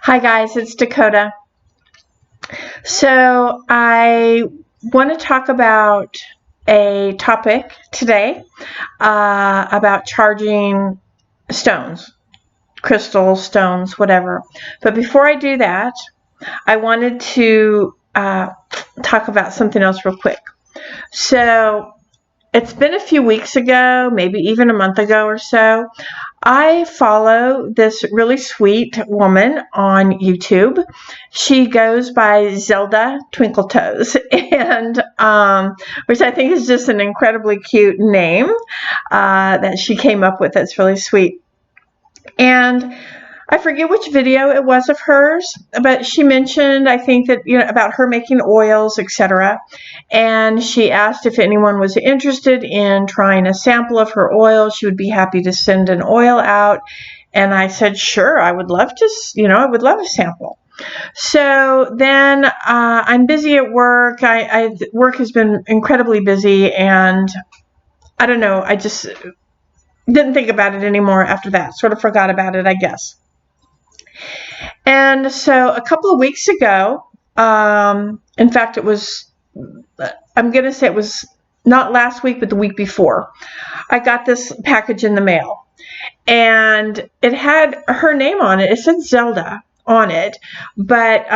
Hi guys, it's Dakota. So I want to talk about a topic today about charging stones, crystals, stones, whatever. But before I do that, I wanted to talk about something else real quick. So it's been a few weeks ago, maybe even a month ago or so. I follow this really sweet woman on YouTube. She goes by Zelda Twinkletoes, and which I think is just an incredibly cute name that she came up with. That's really sweet. And I forget which video it was of hers, but she mentioned, I think that, about her making oils, etc. And she asked if anyone was interested in trying a sample of her oil. She would be happy to send an oil out. And I said, sure, I would love to, I would love a sample. So then I'm busy at work. Work has been incredibly busy, and I don't know, I just didn't think about it anymore after that. Sort of forgot about it, I guess. And so a couple of weeks ago, in fact, it was, I'm going to say it was not last week, but the week before, I got this package in the mail. And it had her name on it. It said Zelda on it. But,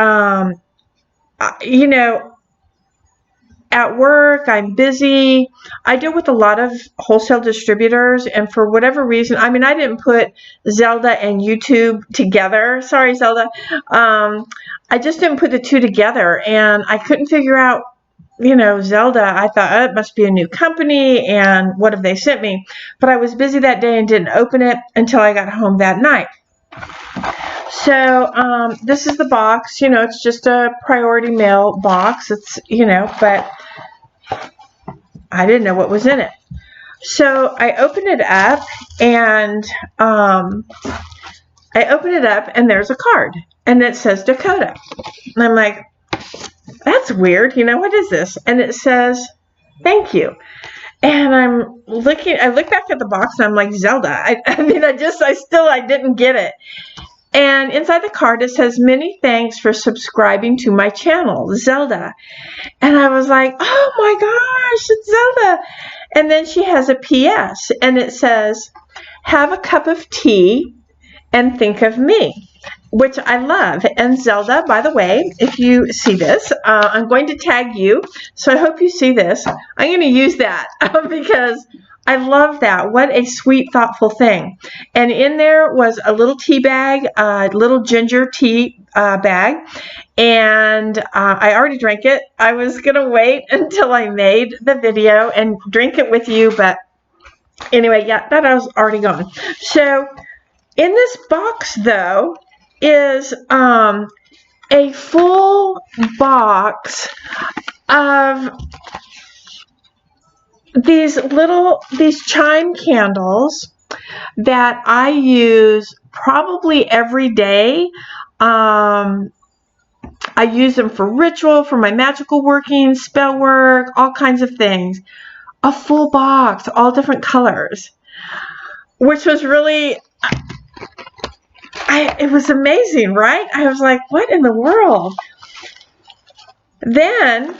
at work, I'm busy. I deal with a lot of wholesale distributors, and for whatever reason, I didn't put Zelda and YouTube together. Sorry, Zelda. I just didn't put the two together, and I couldn't figure out, Zelda. I thought, oh, it must be a new company, and what have they sent me? But I was busy that day and didn't open it until I got home that night. So this is the box. It's just a priority mail box. It's, but I didn't know what was in it. So I opened it up, and there's a card, and it says Dakota. And I'm like, that's weird. What is this? And it says, thank you. And I look back at the box, and I'm like, Zelda. I didn't get it. And inside the card, it says, many thanks for subscribing to my channel, Zelda. And I was like, oh my gosh, it's Zelda. And then she has a PS, and it says, have a cup of tea and think of me, which I love. And Zelda, by the way, if you see this, I'm going to tag you. So I hope you see this. I'm going to use that because I love that. What a sweet, thoughtful thing. And in there was a little tea bag, a little ginger tea bag. And I already drank it. I was going to wait until I made the video and drink it with you. But anyway, yeah, that was already gone. So in this box, though, is a full box of these chime candles that I use probably every day. I use them for ritual, for my magical working, spell work, all kinds of things. A full box, all different colors, which was really, it was amazing, right? I was like, what in the world? Then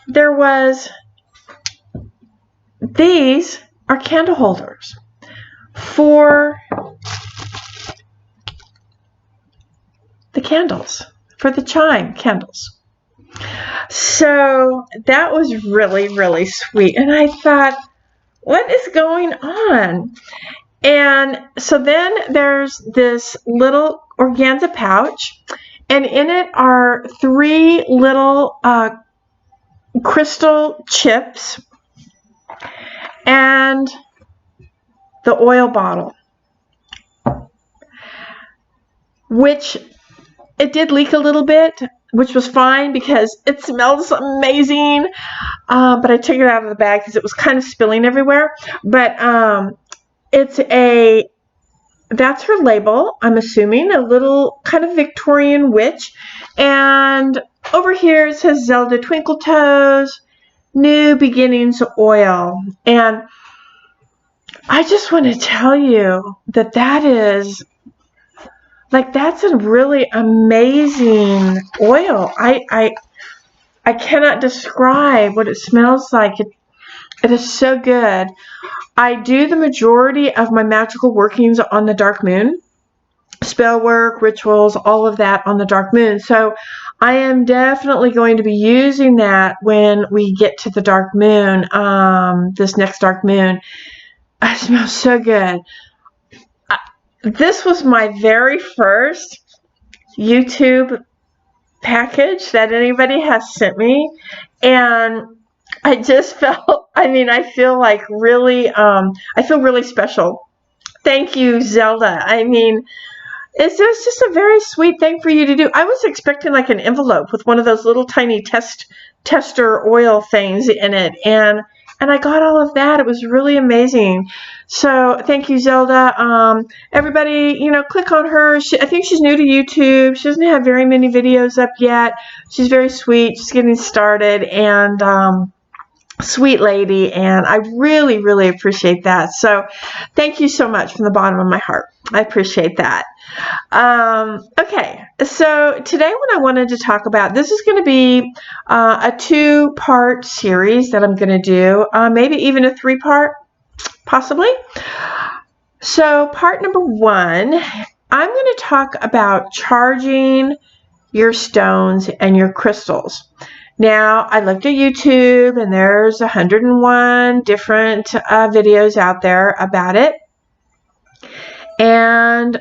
there was, these are candle holders for the candles, for the chime candles. So that was really, really sweet. And I thought, what is going on? And so then there's this little organza pouch, and in it are 3 little crystal chips and the oil bottle, which it did leak a little bit, which was fine because it smells amazing. But I took it out of the bag because it was kind of spilling everywhere. But that's her label, I'm assuming, a little kind of Victorian witch. And over here it says Zelda Twinkletoes, New Beginnings Oil. And I just want to tell you that is Like, that's a really amazing oil. I cannot describe what it smells like. It is so good. I do the majority of my magical workings on the dark moon. Spell work, rituals, all of that on the dark moon. So I am definitely going to be using that when we get to the dark moon, this next dark moon. It smells so good. This was my very first YouTube package that anybody has sent me, and I just felt, I feel like really, I feel really special. Thank you, Zelda. It's just a very sweet thing for you to do. I was expecting like an envelope with one of those little tiny tester oil things in it, and I got all of that. It was really amazing. So thank you, Zelda. Everybody, click on her. I think she's new to YouTube. She doesn't have very many videos up yet. She's very sweet. She's getting started, and sweet lady, and I really, really appreciate that. So thank you so much from the bottom of my heart. I appreciate that. Okay, so today what I wanted to talk about, this is going to be a 2-part series that I'm going to do, maybe even a 3-part, possibly. So part number 1, I'm going to talk about charging your stones and your crystals. Now, I looked at YouTube, and there's 101 different videos out there about it, and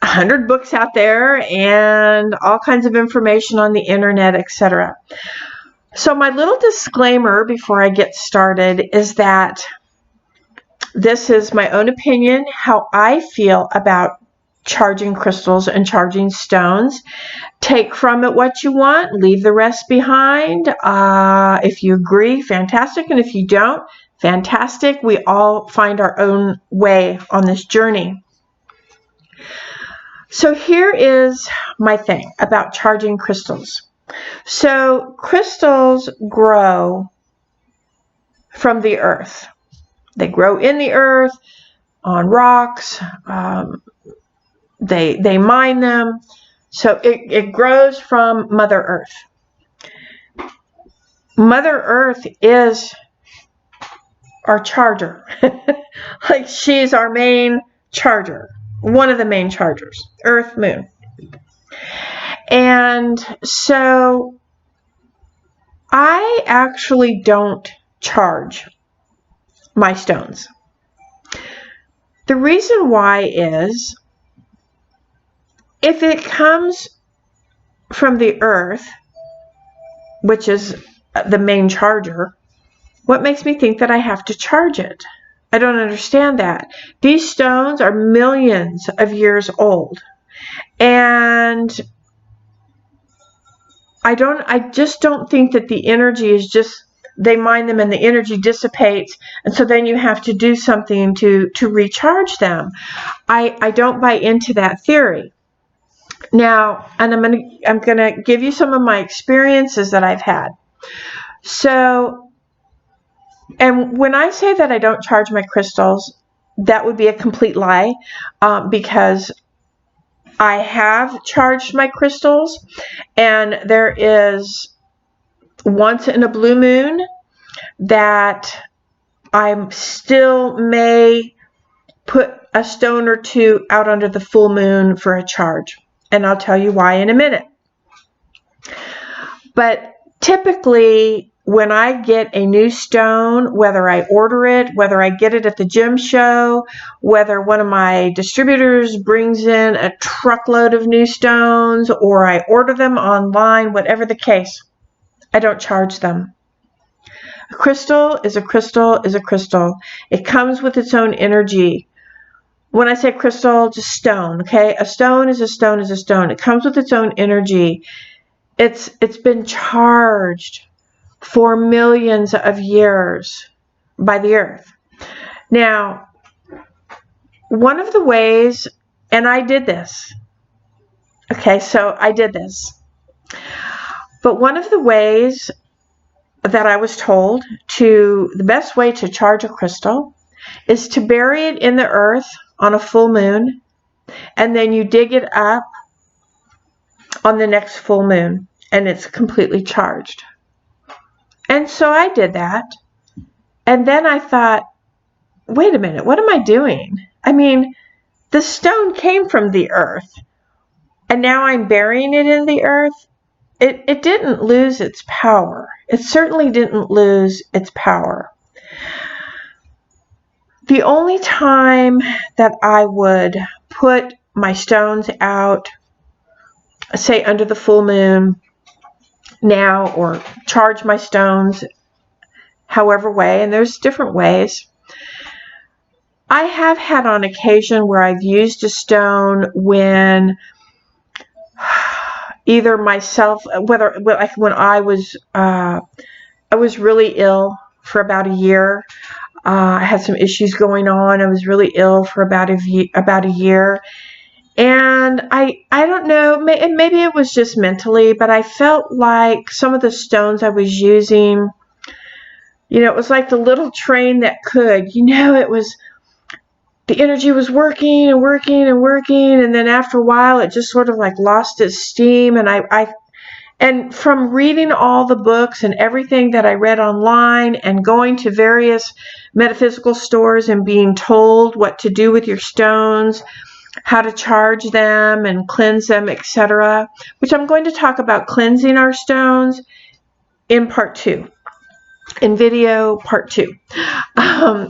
100 books out there, and all kinds of information on the internet, etc. So my little disclaimer before I get started is that this is my own opinion, how I feel about charging crystals and charging stones. Take from it what you want, leave the rest behind. If you agree, fantastic, and if you don't, fantastic. We all find our own way on this journey. So here is my thing about charging crystals. So crystals grow from the earth. They grow in the earth, on rocks. They mine them. So it grows from Mother Earth. Mother Earth is our charger. Like, she's our main charger. One of the main chargers. Earth, Moon. And so I actually don't charge my stones. The reason why is, if it comes from the earth, which is the main charger, what makes me think that I have to charge it? I don't understand that. These stones are millions of years old. And I just don't think that the energy is just, they mine them and the energy dissipates, and so then you have to do something to recharge them. I don't buy into that theory. Now, and I'm gonna give you some of my experiences that I've had. So, and when I say that I don't charge my crystals, that would be a complete lie, because I have charged my crystals, and there is once in a blue moon that I still may put a stone or two out under the full moon for a charge. And I'll tell you why in a minute. But typically, when I get a new stone, whether I order it, whether I get it at the gem show, whether one of my distributors brings in a truckload of new stones, or I order them online, whatever the case, I don't charge them. A crystal is a crystal is a crystal. It comes with its own energy. When I say crystal, just stone, okay? A stone is a stone is a stone. It comes with its own energy. It's been charged for millions of years by the earth. Now, one of the ways, and I did this, okay, so I did this. But one of the ways that I was told the best way to charge a crystal is to bury it in the earth on a full moon and then you dig it up on the next full moon, and it's completely charged. And so I did that, and then I thought, wait a minute, what am I doing? I mean, the stone came from the earth, and now I'm burying it in the earth. It didn't lose its power. It certainly didn't lose its power. The only time that I would put my stones out, say under the full moon now, or charge my stones however way, and there's different ways. I have had on occasion where I've used a stone when either myself, whether like when I was really ill for about a year. I had some issues going on. I was really ill for about a year, and I don't know, and maybe it was just mentally, but I felt like some of the stones I was using, it was like the little train that could, it was. The energy was working and working and working, and then after a while it just sort of like lost its steam. And from reading all the books and everything that I read online and going to various metaphysical stores and being told what to do with your stones, how to charge them and cleanse them, etc., which I'm going to talk about cleansing our stones in part 2. In video part 2.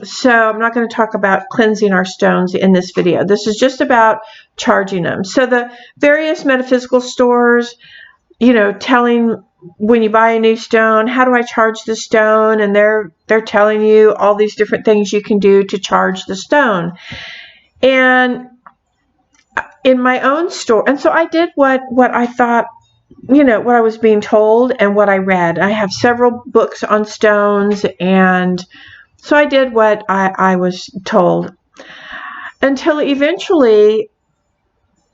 So I'm not going to talk about cleansing our stones in this video. This is just about charging them. So the various metaphysical stores, telling when you buy a new stone, how do I charge the stone? And they're telling you all these different things you can do to charge the stone. And in my own store, and so I did what I thought, what I was being told and what I read. I have several books on stones, and so I did what I was told until eventually,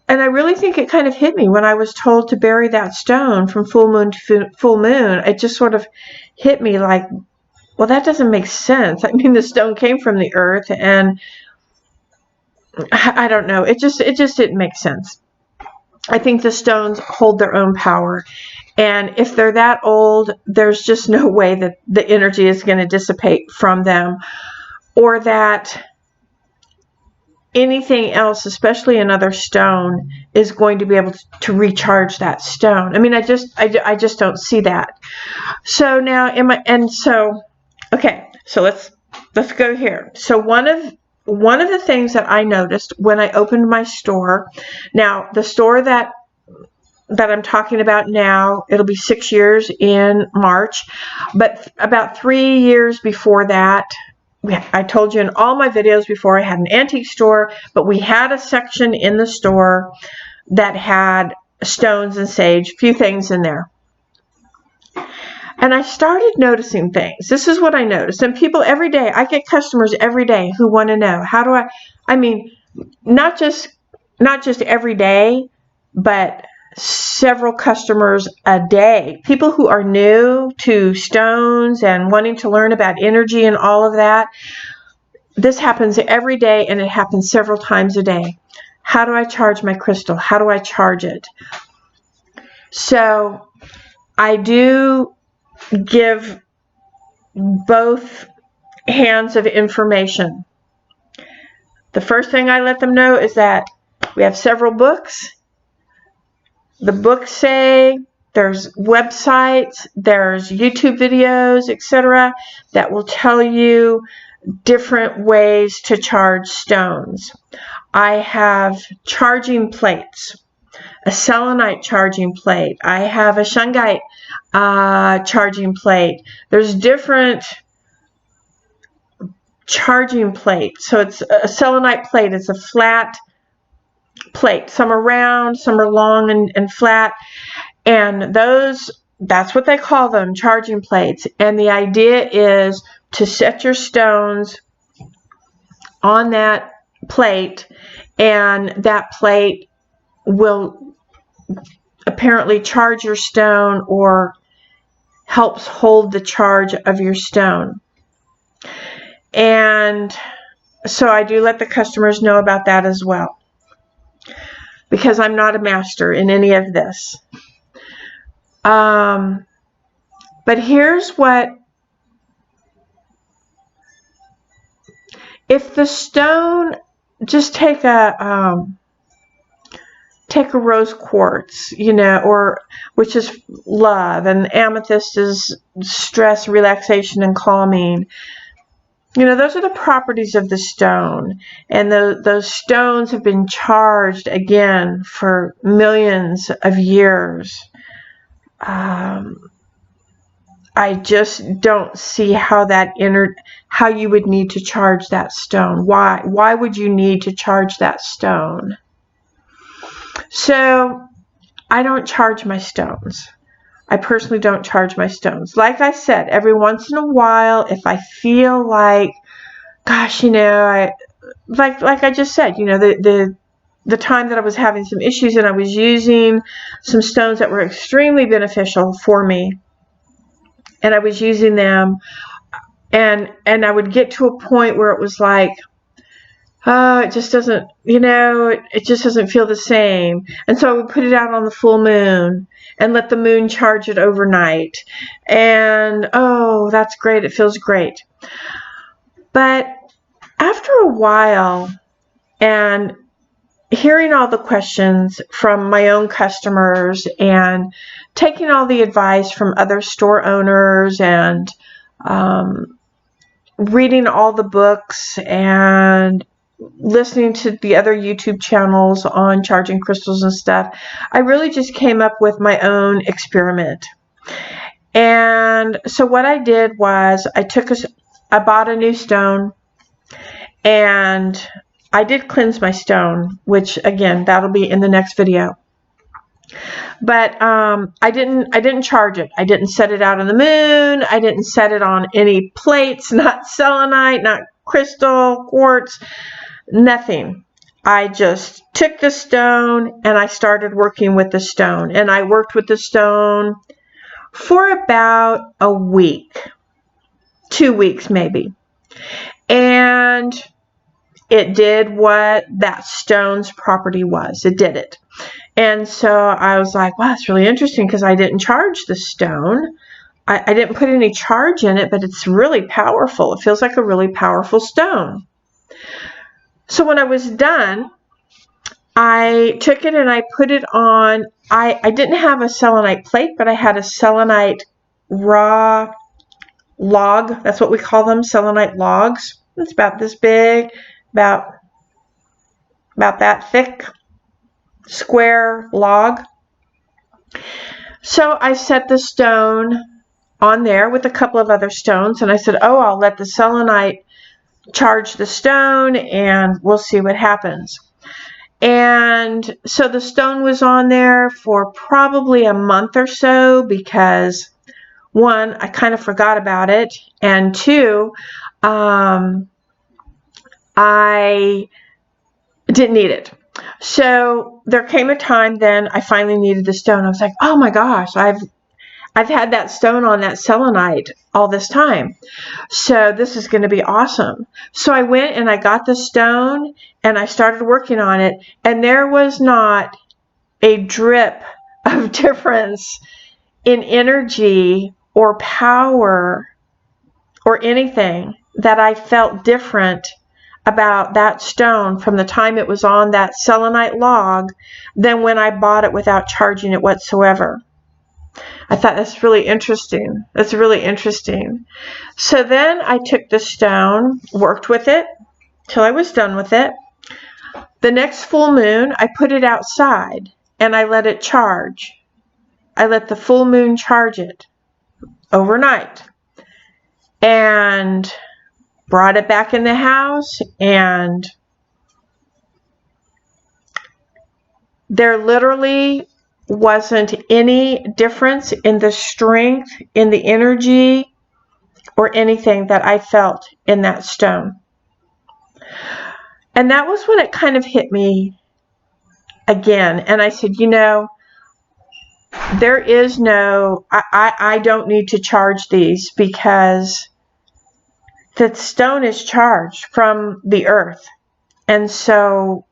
and I really think it kind of hit me when I was told to bury that stone from full moon to full moon. It just sort of hit me like, well, that doesn't make sense. I mean, the stone came from the earth, and I don't know. It just didn't make sense. I think the stones hold their own power. And if they're that old, there's just no way that the energy is going to dissipate from them, or that anything else, especially another stone, is going to be able to recharge that stone. I mean, I just don't see that. So now okay, so let's go here. So one of the things that I noticed when I opened my store, now the store that I'm talking about now, it'll be 6 years in March, but about 3 years before that, I told you in all my videos before, I had an antique store, but we had a section in the store that had stones and sage, a few things in there. And I started noticing things. This is what I noticed. And people every day, I get customers every day who want to know, how do I mean, not just every day, but several customers a day. People who are new to stones and wanting to learn about energy and all of that. This happens every day, and it happens several times a day. How do I charge my crystal? How do I charge it? So I do give both hands of information. The first thing I let them know is that we have several books. The books say there's websites, there's YouTube videos, etc., that will tell you different ways to charge stones. I have charging plates, a selenite charging plate. I have a shungite charging plate. There's different charging plates. So it's a selenite plate. It's a flat plate. Some are round, some are long and flat. And that's what they call them, charging plates. And the idea is to set your stones on that plate, and that plate will apparently charge your stone or helps hold the charge of your stone. And so I do let the customers know about that as well. because I'm not a master in any of this. But here's what, if the stone, just take a rose quartz, or which is love, and amethyst is stress, relaxation, and calming. Those are the properties of the stone, and those stones have been charged again for millions of years. I just don't see how how you would need to charge that stone. Why would you need to charge that stone? So I don't charge my stones. I personally don't charge my stones. Like I said, every once in a while, if I feel like, gosh, like I just said, the time that I was having some issues and I was using some stones that were extremely beneficial for me, and I was using them, and I would get to a point where it was like, oh, it just doesn't, it just doesn't feel the same. And so I would put it out on the full moon and let the moon charge it overnight. And, oh, that's great. It feels great. But after a while, and hearing all the questions from my own customers and taking all the advice from other store owners and reading all the books and listening to the other YouTube channels on charging crystals and stuff, I really just came up with my own experiment. And so what I did was I bought a new stone, and I did cleanse my stone, which again, that'll be in the next video. But I didn't charge it. I didn't set it out on the moon. I didn't set it on any plates, not selenite, not crystal, quartz, nothing. I just took the stone and I started working with the stone. And I worked with the stone for about a week, 2 weeks maybe. And it did what that stone's property was. It did it. And so I was like, wow, that's really interesting, because I didn't charge the stone. I didn't put any charge in it, but it's really powerful. It feels like a really powerful stone. So when I was done, I took it and I put it on. I didn't have a selenite plate, but I had a selenite raw log. That's what we call them, selenite logs. It's about this big, about that thick, square log. So I set the stone on there with a couple of other stones, and I said, oh, I'll let the selenite charge the stone and we'll see what happens. And so the stone was on there for probably a month or so, because one, I kind of forgot about it, and two, I didn't need it. So there came a time then I finally needed the stone. I was like, oh my gosh, I've had that stone on that selenite all this time. So this is going to be awesome. So I went and I got the stone and I started working on it, and there was not a drip of difference in energy or power or anything that I felt different about that stone from the time it was on that selenite log than when I bought it without charging it whatsoever. I thought that's really interesting. That's really interesting. So then I took the stone, worked with it till I was done with it. The next full moon, I put it outside and I let it charge. I let the full moon charge it overnight, and brought it back in the house, and there literally wasn't any difference in the strength, in the energy, or anything that I felt in that stone. And that was when it kind of hit me again. And I said, there is no, I don't need to charge these, because the stone is charged from the earth. And so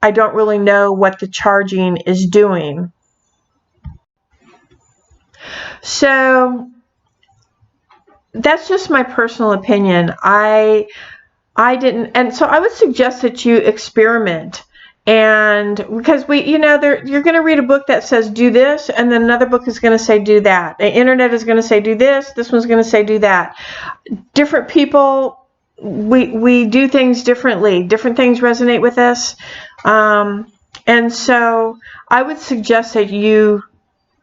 I don't really know what the charging is doing. So that's just my personal opinion. I didn't, and so I would suggest that you experiment. And because you're going to read a book that says do this, and then another book is going to say do that. The internet is going to say do this. This one's going to say do that. Different people, we do things differently. Different things resonate with us. And so I would suggest that you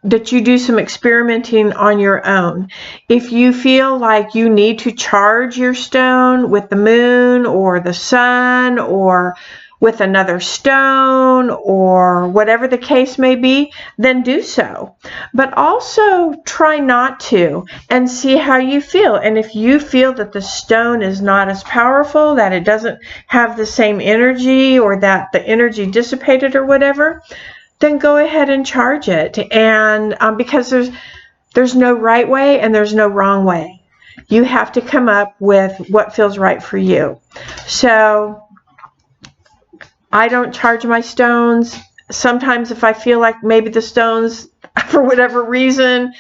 do some experimenting on your own. If you feel like you need to charge your stone with the moon or the sun or with another stone or whatever the case may be, then do so. But also try not to and see how you feel. And if you feel that the stone is not as powerful, that it doesn't have the same energy, or that the energy dissipated or whatever, then go ahead and charge it. And because there's no right way and there's no wrong way. You have to come up with what feels right for you. So I don't charge my stones. Sometimes if I feel like maybe the stones, for whatever reason,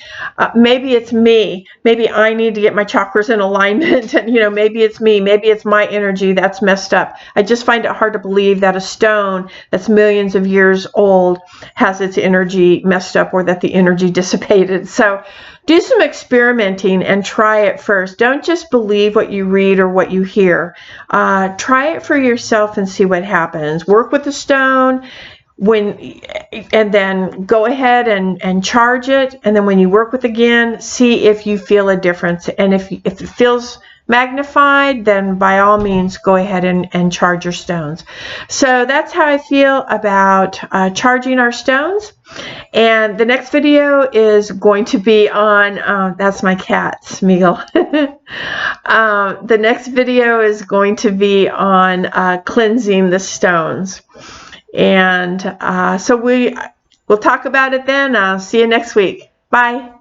maybe it's me. Maybe I need to get my chakras in alignment. And, maybe it's me. Maybe it's my energy that's messed up. I just find it hard to believe that a stone that's millions of years old has its energy messed up, or that the energy dissipated. So do some experimenting and try it first. Don't just believe what you read or what you hear. Try it for yourself and see what happens. Work with the stone. And then go ahead and charge it, and then when you work with again, see if you feel a difference. And if it feels magnified, then by all means go ahead and charge your stones. So that's how I feel about charging our stones. And the next video is going to be on, that's my cat, Smeagol. The next video is going to be on cleansing the stones. And so we'll talk about it then. I'll see you next week. Bye.